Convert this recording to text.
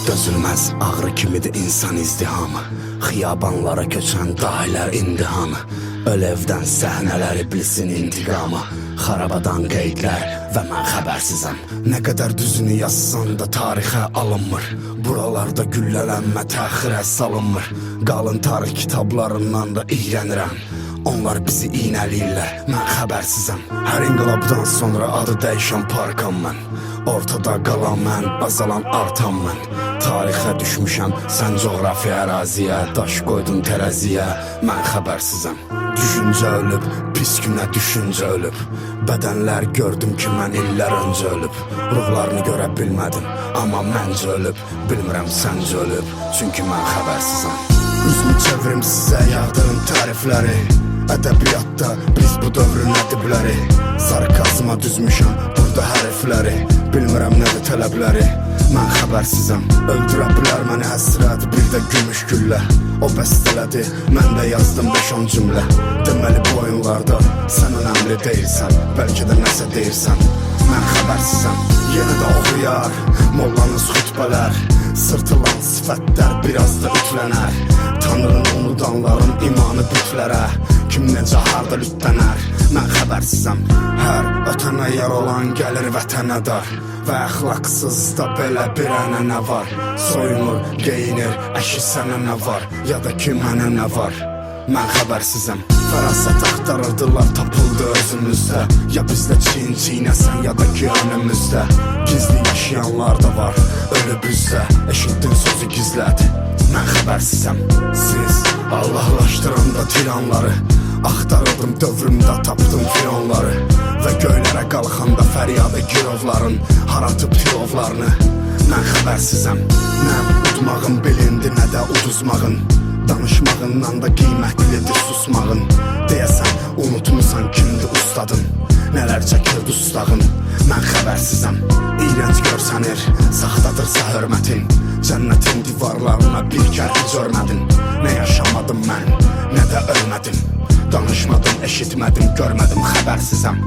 Dözülməz ağrı kimidir insan izdihamı, xiyabanlara köçən dahilər indihamı, ölevdən səhnələri bilsin intiqamı, xarabadan qeydlər və mən xəbərsizəm. Nə qədər düzünü yazsan da tarixə alınmır, buralarda güllələnmə təxirə salınmır. Qalın tarix kitablarından da iyrənirəm, onlar bizi iynəliyirlər, mən xəbərsizəm. Hər inqilabdan sonra adı dəyişən parkam mən, ortada qalan mən, azalan artan mən. Tarixə düşmüşəm, sən coğrafi əraziyə, daş qoydun tərəziyə, mən xəbərsizəm. Düşüncə ölüb, pis günə düşüncə ölüb, bədənlər gördüm ki mən illər öncə ölüb. Ruhlarını görə bilmədim, amma məncə ölüb, bilmirəm səncə ölüb, çünki mən xəbərsizəm. Üzümü çevirim sizə yağdırım tərifləri, ədəbiyyatda biz bu dövrün ədibləri. Sarkazma düzmüşəm burada hərfləri, bilmirəm nədir tələbləri, mən xəbərsizəm. Öldürə bilər məni həsrət, bir də gümüş güllə. O bəstələdi, mən də yazdım 5-10 cümlə. Deməli bu oyunlarda sən önəmli deyilsən, bəlkə də nəsə deyirsən, mən xəbərsizəm. Yenə də oxuyar mollanız xütbələr, sırtılan sifətlər biraz da ütlənər. Tanrını unudanların imanı bütlərə, kim necə harda lütlənər, mən xəbərsizəm. Hər ötənə yar olan gəlir vətənə dar, və əxlaqsız da belə bir ənənə var. Soyunur, geyinir, əşi sənə nə var, ya da ki mənə nə var, mən xəbərsizəm. Fərasət axtarırdılar, tapıldı özümüzdə, ya bizdə çiyin-çiynəsən, ya da ki önümüzdə. Gizli yaşayanlar da var, ölü bizdə, eşitdin sözü gizlədi, mən xəbərsizəm. Siz Allahlaşdıranda tiranları, axtarırdım dövrümdə tapdım fironları, və göylərə qalxanda fəryadı girovların, haratıb tirovlarını, mən xəbərsizəm. Nə udmağın bilindi, nə də uduzmağın, danışmağından da qiymətlidir susmağın. Deyəsən unutmusan kimdir ustadın, nələr çəkir dustağın, mən xəbərsizəm. İyrənc görsənir, saxtadırsa hörmətin, cənnətin divarlarına bir kərki görmədin. Nə yaşamadım mən, nə də ölmədim, danışmadım, eşitmədim, görmədim, xəbərsizəm.